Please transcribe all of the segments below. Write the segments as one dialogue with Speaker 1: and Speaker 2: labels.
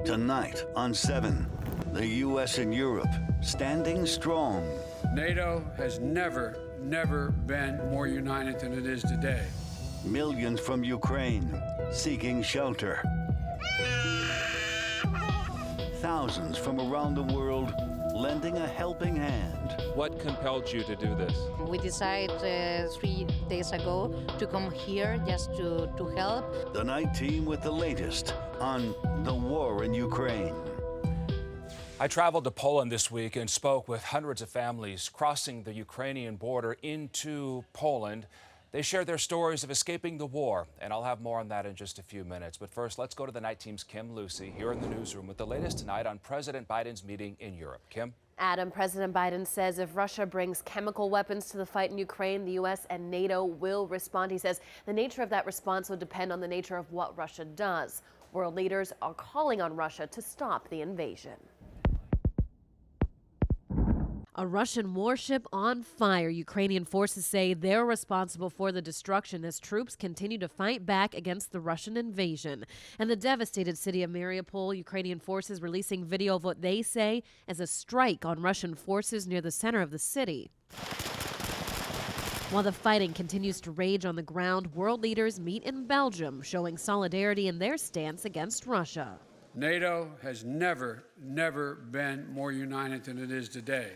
Speaker 1: Tonight on 7, the U.S. and Europe standing strong.
Speaker 2: NATO has never been more united than it is today.
Speaker 1: Millions from Ukraine seeking shelter. Thousands from around the world lending a helping hand.
Speaker 3: What compelled you to do this?
Speaker 4: We decided 3 days ago to come here just to help.
Speaker 1: The night team with the latest on the war in Ukraine.
Speaker 3: I traveled to Poland this week and spoke with hundreds of families crossing the Ukrainian border into Poland. They shared their stories of escaping the war, and I'll have more on that in just a few minutes. But first, let's go to the night team's Kim Lucy here in the newsroom with the latest tonight on President Biden's meeting in Europe. Kim?
Speaker 5: Adam, President Biden says if Russia brings chemical weapons to the fight in Ukraine, the U.S. and NATO will respond. He says the nature of that response will depend on the nature of what Russia does. World leaders are calling on Russia to stop the invasion. A Russian warship on fire. Ukrainian forces say they're responsible for the destruction as troops continue to fight back against the Russian invasion. And the devastated city of Mariupol, Ukrainian forces releasing video of what they say as a strike on Russian forces near the center of the city. While the fighting continues to rage on the ground, world leaders meet in Belgium, showing solidarity in their stance against Russia.
Speaker 2: NATO has never been more united than it is today.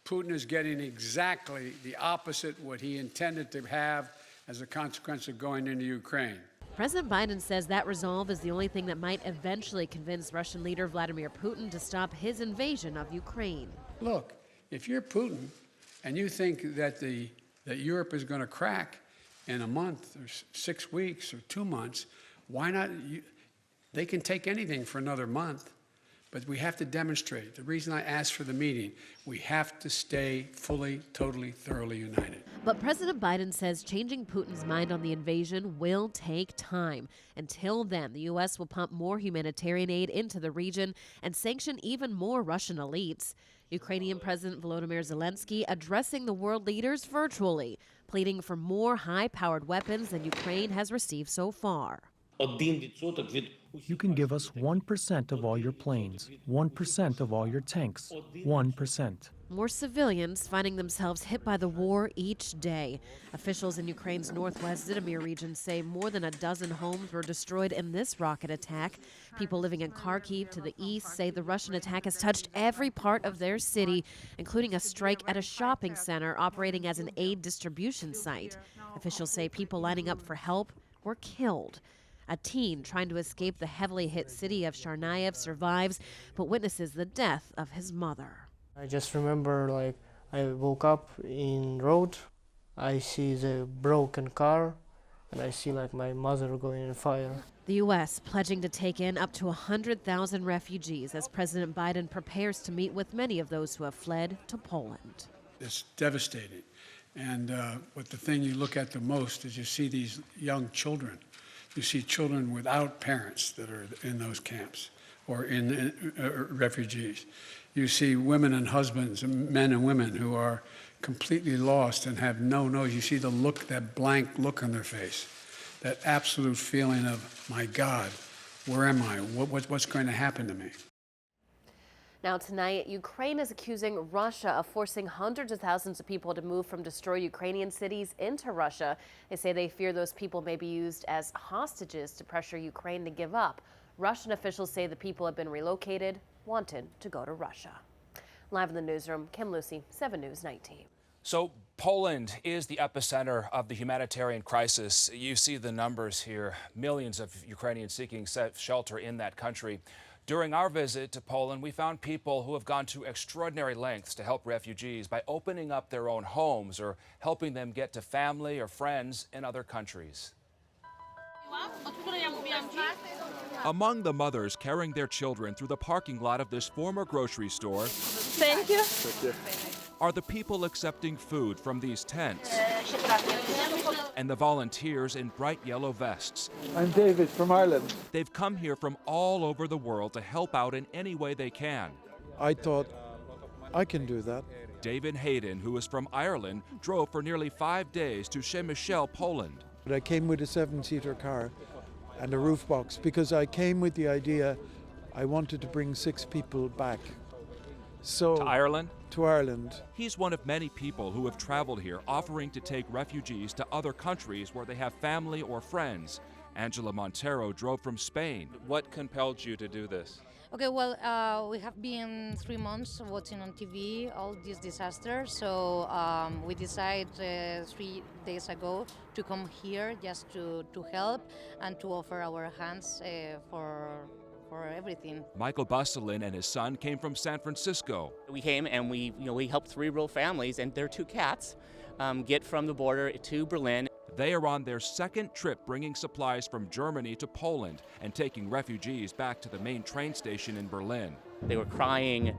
Speaker 2: Putin is getting exactly the opposite what he intended to have as a consequence of going into Ukraine.
Speaker 5: President Biden says that resolve is the only thing that might eventually convince Russian leader Vladimir Putin to stop his invasion of Ukraine.
Speaker 2: Look, if you're Putin and you think that Europe is going to crack in a month or 6 weeks or 2 months, why not? They can take anything for another month. But we have to demonstrate. The reason I asked for the meeting, we have to stay fully, totally, thoroughly united.
Speaker 5: But President Biden says changing Putin's mind on the invasion will take time. Until then, the U.S. will pump more humanitarian aid into the region and sanction even more Russian elites. Ukrainian President Volodymyr Zelensky addressing the world leaders virtually, pleading for more high-powered weapons than Ukraine has received so far.
Speaker 6: You can give us 1% of all your planes, 1% of all your tanks, 1%.
Speaker 5: More civilians finding themselves hit by the war each day. Officials in Ukraine's northwest Zhytomyr region say more than a dozen homes were destroyed in this rocket attack. People living in Kharkiv to the east say the Russian attack has touched every part of their city, including a strike at a shopping center operating as an aid distribution site. Officials say people lining up for help were killed. A teen trying to escape the heavily hit city of Charnayev survives, but witnesses the death of his mother.
Speaker 7: I just remember, I woke up in road, I see the broken car, and I see, my mother going in fire.
Speaker 5: The U.S. pledging to take in up to 100,000 refugees as President Biden prepares to meet with many of those who have fled to Poland.
Speaker 2: It's devastating. And what the thing you look at the most is you see these young children. You see children without parents that are in those camps or in refugees. You see women and husbands, men and women who are completely lost and have no nose. You see the look, that blank look on their face, that absolute feeling of, my God, where am I? What's going to happen to me?
Speaker 5: Now tonight, Ukraine is accusing Russia of forcing hundreds of thousands of people to move from destroyed Ukrainian cities into Russia. They say they fear those people may be used as hostages to pressure Ukraine to give up. Russian officials say the people have been relocated, wanted to go to Russia. Live in the newsroom, Kim Lucy, 7 News 19.
Speaker 3: So Poland is the epicenter of the humanitarian crisis. You see the numbers here, millions of Ukrainians seeking shelter in that country. During our visit to Poland, we found people who have gone to extraordinary lengths to help refugees by opening up their own homes or helping them get to family or friends in other countries.
Speaker 8: Among the mothers carrying their children through the parking lot of this former grocery store
Speaker 9: Thank you.
Speaker 8: are the people accepting food from these tents and the volunteers in bright yellow vests.
Speaker 10: I'm David from Ireland.
Speaker 8: They've come here from all over the world to help out in any way they can.
Speaker 10: I thought, I can do that.
Speaker 8: David Hayden, who is from Ireland, drove for nearly 5 days to Przemyśl, Poland.
Speaker 10: I came with a 7-seater car and a roof box because I came with the idea I wanted to bring 6 people back. So
Speaker 8: To Ireland?
Speaker 10: To Ireland.
Speaker 8: He's one of many people who have traveled here offering to take refugees to other countries where they have family or friends. Angela Montero drove from Spain.
Speaker 3: What compelled you to do this?
Speaker 4: Okay, well, we have been 3 months watching on TV all these disasters, so we decided 3 days ago to come here just to help and to offer our hands for everything.
Speaker 8: Michael Busselin and his son came from San Francisco.
Speaker 9: We came and we helped 3 rural families and their 2 cats get from the border to Berlin.
Speaker 8: They are on their 2nd trip bringing supplies from Germany to Poland and taking refugees back to the main train station in Berlin.
Speaker 9: They were crying.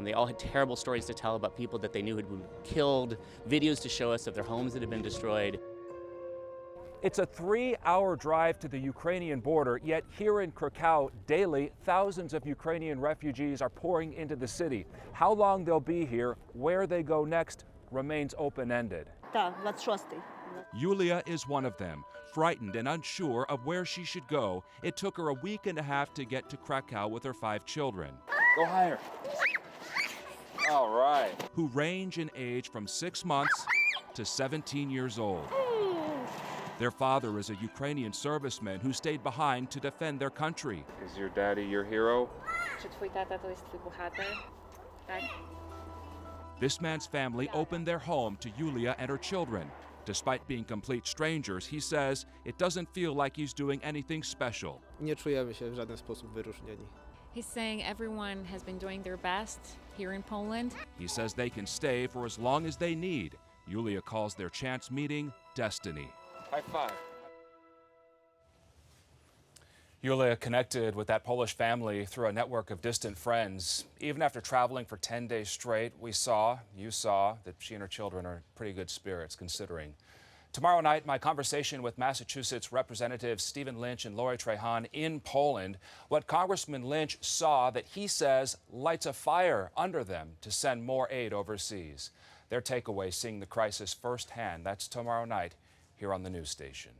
Speaker 9: They all had terrible stories to tell about people that they knew had been killed, videos to show us of their homes that had been destroyed.
Speaker 3: It's a 3-hour drive to the Ukrainian border, yet here in Krakow, daily, thousands of Ukrainian refugees are pouring into the city. How long they'll be here, where they go next, remains open-ended.
Speaker 8: Yulia is one of them. Frightened and unsure of where she should go, it took her a week and a half to get to Krakow with her 5 children.
Speaker 3: Go higher. All right.
Speaker 8: Who range in age from 6 months to 17 years old. Their father is a Ukrainian serviceman who stayed behind to defend their country.
Speaker 3: Is your daddy your hero?
Speaker 8: This man's family opened their home to Yulia and her children. Despite being complete strangers, he says it doesn't feel like he's doing anything special.
Speaker 11: He's saying everyone has been doing their best here in Poland.
Speaker 8: He says they can stay for as long as they need. Yulia calls their chance meeting destiny.
Speaker 3: High five. Yulia connected with that Polish family through a network of distant friends. Even after traveling for 10 days straight, you saw, that she and her children are in pretty good spirits considering. Tomorrow night, my conversation with Massachusetts Representatives Stephen Lynch and Lori Trahan in Poland. What Congressman Lynch saw that he says lights a fire under them to send more aid overseas. Their takeaway, seeing the crisis firsthand. That's tomorrow night here on the news station.